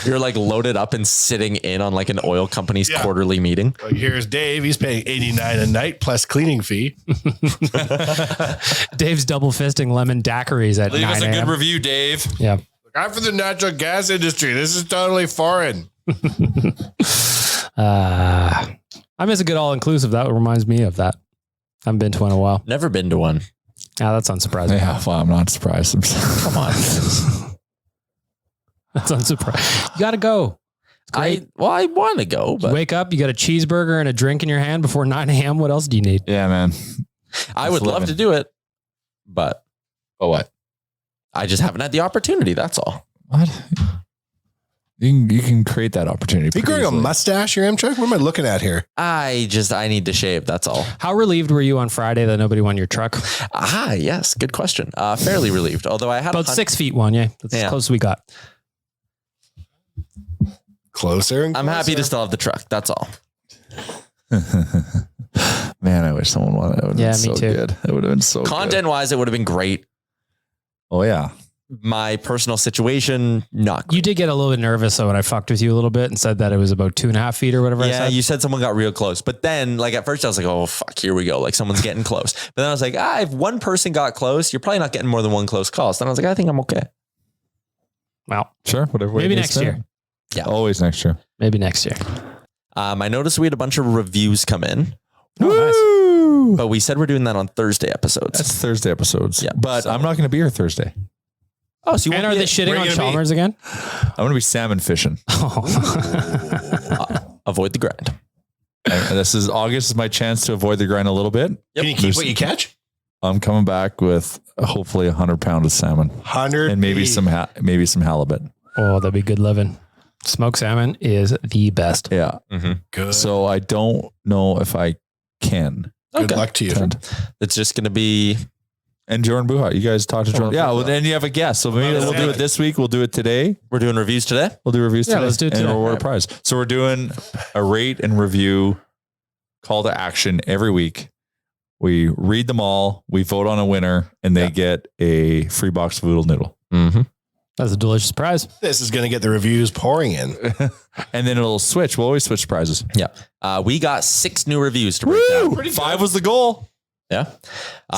You're like loaded up and sitting in on like an oil company's Yeah. quarterly meeting. Like, here's Dave. He's paying $89 a night plus cleaning fee. Dave's double fisting lemon daiquiris at 9 a.m. review, Dave. Yeah. I'm from the natural gas industry. This is totally foreign. I miss a good all-inclusive. That reminds me of that. I haven't been to one in a while. Never been to one. Yeah, that's unsurprising. Yeah, well, I'm not surprised. Come on. That's unsurprising. You got to go. I want to go, You but wake up, you got a cheeseburger and a drink in your hand before 9 a.m. What else do you need? Yeah, man. I would love living. to do it, but Oh, what? I just haven't had the opportunity. That's all. What? You can create that opportunity. Are you pretty growing a easily. mustache here, Amtrak? What am I looking at here? I need to shave. That's all. How relieved were you on Friday that nobody won your truck? Yes. Good question. Fairly relieved. Although I had About 6 feet one, yeah. That's as Yeah. close as we got. Closer and I'm happy to closer. still have the truck. That's all. Man, I wish someone won it. It would have Yeah, been me so too. good. It would have been so good. Content wise, it would have been great. Oh, yeah. My personal situation, not great. You did get a little bit nervous though when I fucked with you a little bit and said that it was about 2.5 feet or whatever I Yeah, said. you said someone got real close. But then, like, at first I was like, oh, fuck, here we go. Like, someone's getting close. But then I was like, if one person got close, you're probably not getting more than one close call. So then I was like, I think I'm okay. Well, Sure. Whatever. way maybe it next is year. Yeah. Always next year. Maybe next year. I noticed we had a bunch of reviews come in, Oh, but we said we're doing that on Thursday episodes. That's Thursday episodes. Yeah, But so- I'm not going to be here Thursday. oh, so you nice. And won't are be they shitting where on you gonna be? Chalmers again? I'm going to be salmon fishing. avoid the grind. And this is August is my chance to avoid the grind a little bit. Can you keep what you catch? I'm coming back with hopefully 100 pounds of salmon 100 and maybe some halibut. Oh, that'd be good living. Smoked salmon is the best. Yeah. Good. So I don't know if I can. Good Okay. luck to you. attend. It's just going to be And Jordan Buha. You guys talk to Jordan. Yeah, well, then you have a guest. So maybe we'll do it this week. We'll do it today. We're doing reviews today. We'll do reviews today. Let's do it today. And we'll award a prize. So we're doing a rate and review call to action every week. We read them all. We vote on a winner, and they get a free box of Voodle Noodle. Mm-hmm. That's a delicious prize. This is going to get the reviews pouring in. And then it'll switch. We'll always switch prizes. Yeah. We got 6 new reviews to break down. 5 was the goal. Yeah.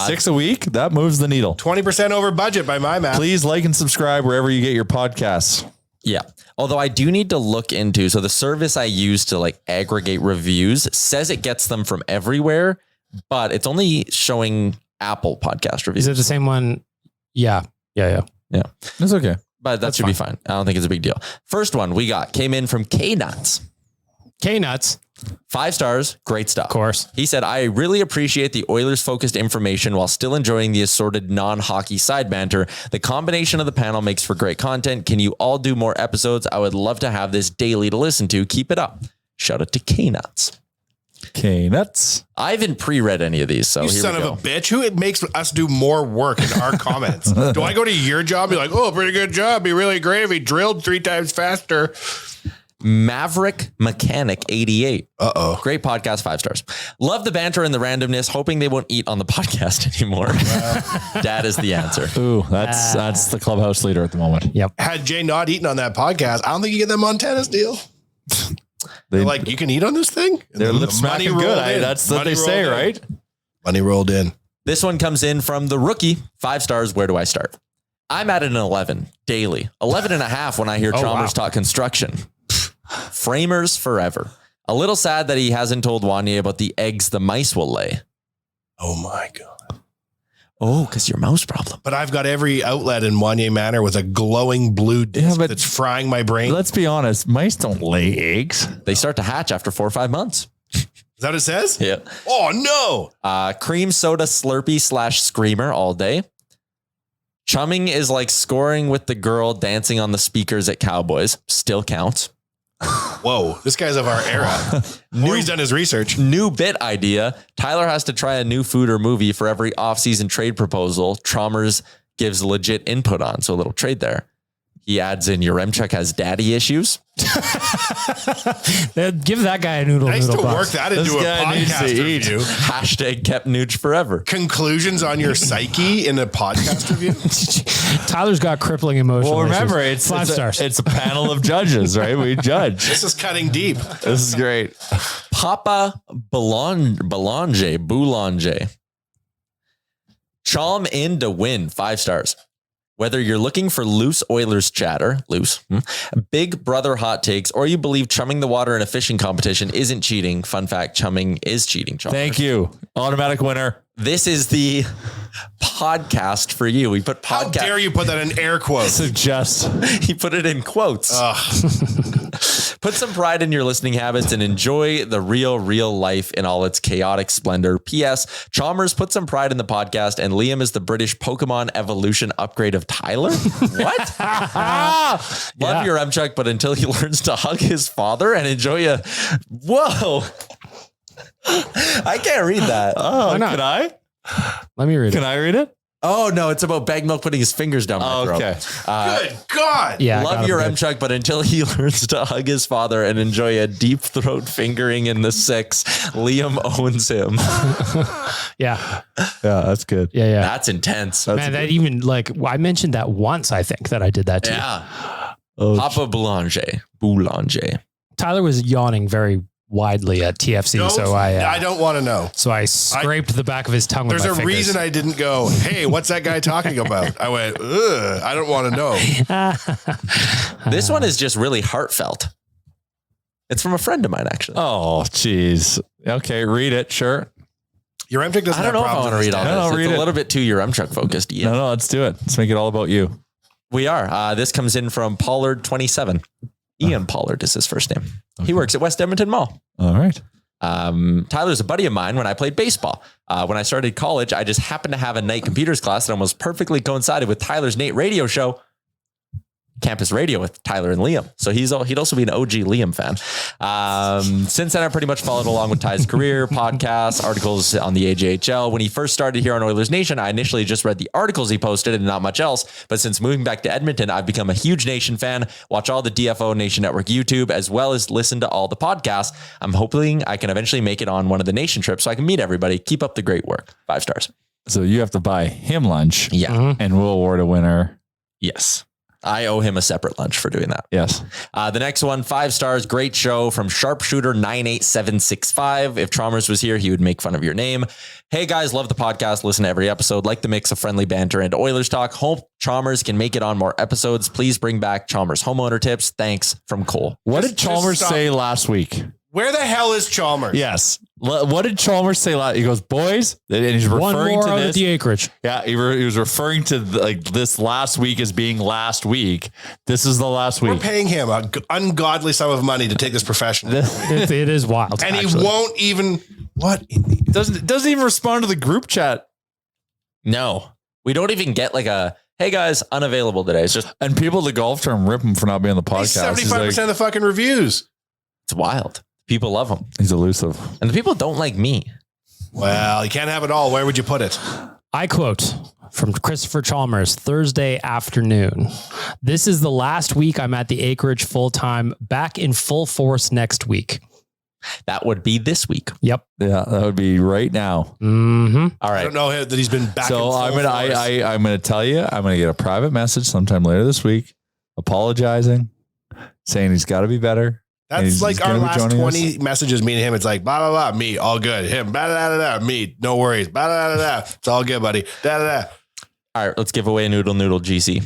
6 a week. That moves the needle. 20% over budget by my math. Please like and subscribe wherever you get your podcasts. Yeah. Although I do need to look into, so the service I use to like aggregate reviews says it gets them from everywhere, but it's only showing Apple podcast reviews. Is it the same one? Yeah. It's okay. But that should be fine. I don't think it's a big deal. First one we got came in from K-Nuts. K-Nuts. 5 stars. Great stuff. Of course. He said, I really appreciate the Oilers focused information while still enjoying the assorted non-hockey side banter. The combination of the panel makes for great content. Can you all do more episodes? I would love to have this daily to listen to. Keep it up. Shout out to K-Nuts. K-Nuts. I haven't pre-read any of these, so You here son we of go. a bitch. Who makes us do more work in our comments? Do I go to your job? Be like, oh, pretty good job. Be really great if he drilled 3 times faster. Maverick Mechanic 88. Uh-oh. Great podcast, 5 stars. Love the banter and the randomness. Hoping they won't eat on the podcast anymore. Dad is the answer. Ooh, that's the clubhouse leader at the moment. Yep. Had Jay not eaten on that podcast, I don't think you get that Montana's deal. They're like, you can eat on this thing? And They're then lip the money smacking rolled good. in. That's what Money they say, rolled in. right? Money rolled in. This one comes in from the rookie, 5 stars. Where do I start? I'm at an 11 daily, 11 and a half when I hear Chalmers talk construction. Framers forever. A little sad that he hasn't told Wanye about the eggs the mice will lay. Oh my God. Oh, because your mouse problem. But I've got every outlet in Wanye Manor with a glowing blue disc but- that's frying my brain. Let's be honest. Mice don't lay eggs. They start to hatch after 4 or 5 months. Is that what it says? Yeah. Oh, no. Cream soda slurpee / screamer all day. Chumming is like scoring with the girl dancing on the speakers at Cowboys. Still counts. Whoa. This guy's of our era. Or he's done his research. New bit idea. Tyler has to try a new food or movie for every off-season trade proposal Chalmers gives legit input on. So a little trade there. He adds in Yaremchuk has daddy issues. Give that guy a noodle. Nice to noodle work box. that into a guy needs podcast to eat. review. Hashtag kept Nooch forever. Conclusions on your psyche in a podcast review. Tyler's got crippling emotional Well, remember, issues. it's 5 it's stars. it's a panel of judges, right? We judge. This is cutting deep. This is great. Papa Boulanger. Chalm in to win. 5 stars. Whether you're looking for loose Oilers chatter, big brother hot takes, or you believe chumming the water in a fishing competition isn't cheating. Fun fact, chumming is cheating. Chalmers. Thank you. Automatic winner. This is the podcast for you. We put How podcast. dare you put that in air quotes? Suggest. He put it in quotes. Put some pride in your listening habits and enjoy the real life in all its chaotic splendor. P.S. Chalmers put some pride in the podcast, and Liam is the British Pokemon evolution upgrade of Tyler. What? Love your Yaremchuk, but until he learns to hug his father and enjoy a whoa. I can't read that. Oh, Why not? can I? Let me read Can it. I read it? Oh no, it's about Bag Milk putting his fingers down my throat. Okay. Good God. Yeah. Love your Yaremchuk, but until he learns to hug his father and enjoy a deep throat fingering in the 6, Liam owns him. Yeah. Yeah, that's good. Yeah. That's intense. Man, that even I mentioned that once, I think that I did that too. Yeah. Oh, Papa Boulanger. Tyler was yawning very widely at TFC. So I don't want to know. So I scraped the back of his tongue with There's my a fingers. reason I didn't go, hey, what's that guy talking about? I went, ugh, I don't want to know. This one is just really heartfelt. It's from a friend of mine, actually. Oh, geez. Okay, read it. Sure. Your Yaremchuk doesn't I don't know if I want to read all No, this. read It's it. a little bit too Yaremchuk focused. Yeah. No, let's do it. Let's make it all about you. We are. This comes in from Pollard27. Ian Pollard is his first name. He works at West Edmonton Mall. All right. Tyler's a buddy of mine when I played baseball. When I started college, I just happened to have a night computers class that almost perfectly coincided with Tyler's Nate radio show. Campus Radio with Tyler and Liam. So he'd also be an OG Liam fan. Since then, I pretty much followed along with Ty's career, podcasts, articles on the AJHL. When he first started here on Oilers Nation, I initially just read the articles he posted and not much else. But since moving back to Edmonton, I've become a huge Nation fan, watch all the DFO Nation Network YouTube, as well as listen to all the podcasts. I'm hoping I can eventually make it on one of the Nation trips so I can meet everybody. Keep up the great work. 5 stars. So you have to buy him lunch. Yeah. And we'll award a winner. Yes. I owe him a separate lunch for doing that. Yes. The next one, 5 stars. Great show from Sharpshooter 98765. If Chalmers was here, he would make fun of your name. Hey guys, love the podcast. Listen to every episode. Like the mix of friendly banter and Oilers talk. Hope Chalmers can make it on more episodes. Please bring back Chalmers homeowner tips. Thanks, from Cole. What did Chalmers say last week? Where the hell is Chalmers? Yes. What did Chalmers say last? He goes, boys, and he's One referring more to out this. of the acreage. Yeah, he was referring to this last week as being last week. This is the last We're week. paying him an ungodly sum of money to take this professional. It is wild. And actually. he won't even, what? In the, Doesn't even respond to the group chat. No, we don't even get like a, hey guys, unavailable today. It's just, And people at the golf term rip him for not being on the podcast. 75% of the fucking reviews. it's wild. People love him. He's elusive. And the people don't like me. Well, you can't have it all. Where would you put it? I quote from Christopher Chalmers, Thursday afternoon. This is the last week I'm at the acreage full time, back in full force next week. That would be this week. Yep. Yeah, that would be right now. Mm-hmm. All I right. don't know that he's been back. So I'm gonna tell you, I'm gonna get a private message sometime later this week, apologizing, saying he's got to be better. That's like our last joining 20 messages, me and him. It's like, blah, blah, blah, me, all good. Him, blah, blah, blah, blah, me, no worries. Blah, blah, blah, blah. It's all good, buddy. Blah, blah, blah. All right. Let's give away a Noodle GC.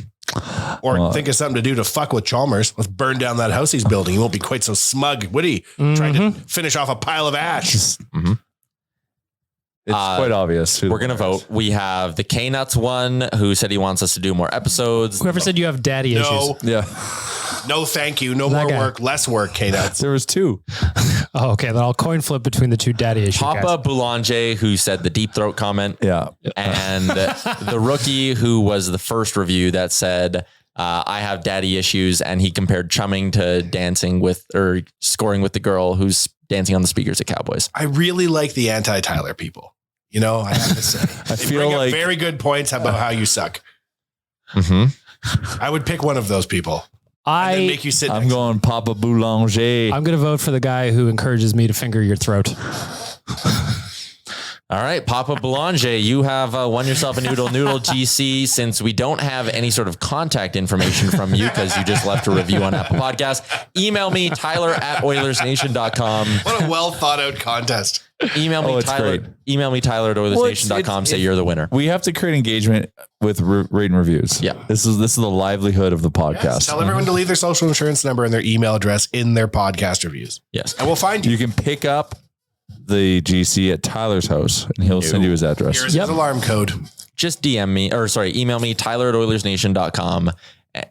Or think of something to do to fuck with Chalmers. Let's burn down that house he's building. He won't be quite so smug, would he? Trying to finish off a pile of ash. Mm-hmm. It's quite obvious. We're going to vote. We have the K-Nuts one who said he wants us to do more episodes. Whoever said you have daddy No, issues. Yeah, no, thank you. No That more guy. work, less work, K-Nuts. there was 2. Oh, okay. Then I'll coin flip between the 2 daddy issues. Papa Boulanger, who said the deep throat comment. Yeah, And the rookie who was the first review that said, I have daddy issues. And he compared chumming to dancing with or scoring with the girl who's dancing on the speakers at Cowboys. I really like the anti-Tyler people. You know, I have to say. I They feel bring up like very good points about how you suck. Mm-hmm. I would pick one of those people. And then make you sit I'm next going Papa Boulanger. I'm going to vote for the guy who encourages me to finger your throat. All right, Papa Boulanger, you have won yourself a Noodle GC. Since we don't have any sort of contact information from you because you just left a review on Apple Podcasts, email me, Tyler@OilersNation.com. What a well thought out contest. Email me, it's Tyler. great. Email me, Tyler@OilersNation.com. Say you're the winner. We have to create engagement with rating reviews. Yeah. This is the livelihood of the Yes, podcast. tell everyone to leave their social insurance number and their email address in their podcast reviews. Yes. And we'll find you. You can pick up the GC at Tyler's house and he'll send you his address. Here's his alarm code. Just DM me, email me, Tyler@OilersNation.com,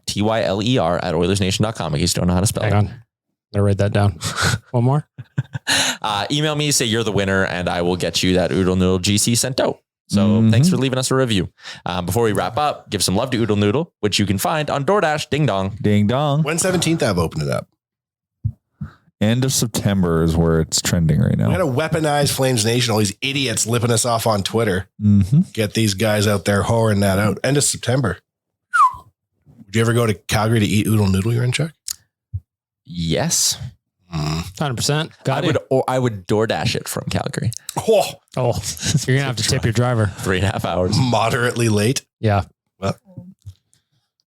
TYLER@OilersNation.com, in case you don't know how to spell Hang it. on. I write that down. One more. Email me, say you're the winner, and I will get you that Oodle Noodle GC sent out. So thanks for leaving us a review. Before we wrap up, give some love to Oodle Noodle, which you can find on DoorDash. Ding dong. Ding dong. When 17th, I've opened it up. End of September is where it's trending right We now. got to weaponize Flames Nation. All these idiots lipping us off on Twitter. Get these guys out there whoring that out. End of September. Would you ever go to Calgary to eat Oodle Noodle, you're in check? Yes. 100%. Got it. I would DoorDash it from Calgary. Oh, Oh, you're going to have to tip your driver. 3.5 hours. moderately late. Yeah. Well,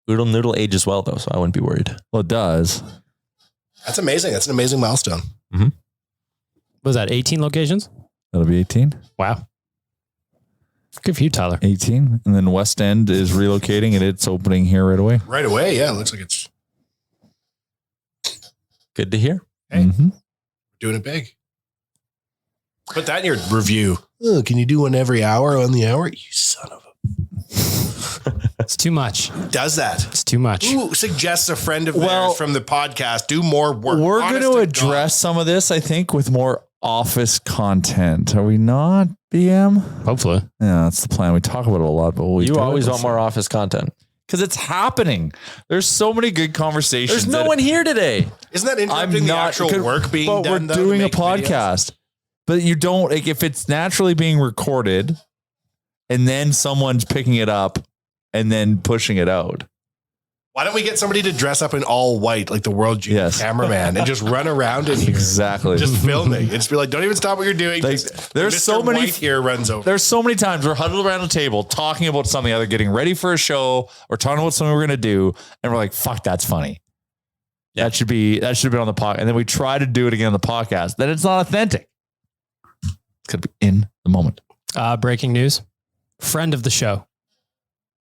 Oodle Noodle ages well, though, so I wouldn't be worried. Well, it does. that's amazing. That's an amazing milestone. What was that 18 locations? That'll be 18. Wow. Good for you, Tyler. 18. And then West End is relocating and it's opening here right away. Right away. Yeah. It looks like it's Good to hear. Hey. doing it big. Put that in your review. Oh, can you do one every hour on the hour? You son of a. It's too much. Who does that? It's too much. Who suggests a friend of Well, theirs from the podcast do more work? We're going Honest to God. address some of this, I think, with more office content. Are we not, BM? Hopefully. Yeah, that's the plan. We talk about it a lot, but we You always want more office content. because it's happening. There's so many good conversations. There's no one here today. Isn't that interrupting the actual work being but done? We're doing a podcast. But you don't, like, if it's naturally being recorded and then someone's picking it up and then pushing it out. Why don't we get somebody to dress up in all white, like the World Junior cameraman, and just run around in here? Exactly. Just filming. And just be like, don't even stop what you're doing. Like, there's Mr. so many White here runs over. There's so many times we're huddled around a table talking about something, either getting ready for a show or talking about something we're going to do. And we're like, fuck, that's funny. That should have been on the podcast. And then we try to do it again on the podcast. Then it's not authentic. It's got to be in the moment. Breaking news. Friend of the show,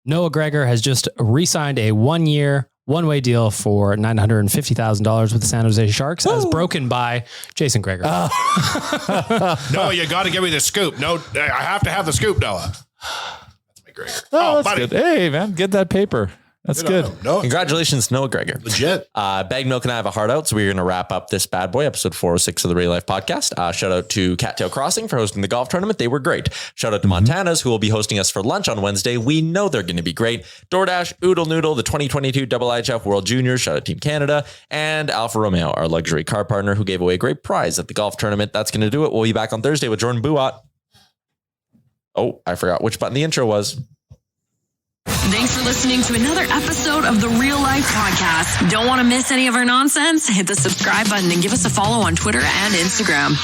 Noah Gregor, has just re-signed a 1-year, one-way deal for $950,000 with the San Jose Sharks, as broken by Jason Gregor. Noah, you got to give me the scoop. No, I have to have the scoop, Noah. That's my Gregor. Oh, that's good. Hey, man, get that paper. That's good. No, Congratulations, Noah Gregor. legit. Bag Milk and I have a heart out, so we're going to wrap up this bad boy, episode 406 of the Real Life Podcast. Shout out to Cattail Crossing for hosting the golf tournament. They were great. Shout out to Montana's, who will be hosting us for lunch on Wednesday. We know they're going to be great. DoorDash, Oodle Noodle, the 2022 IHF World Juniors. Shout out Team Canada. And Alfa Romeo, our luxury car partner, who gave away a great prize at the golf tournament. That's going to do it. We'll be back on Thursday with Jordan Buat. Oh, I forgot which button the intro was. Thanks for listening to another episode of the Real Life Podcast. Don't want to miss any of our nonsense? Hit the subscribe button and give us a follow on Twitter and Instagram.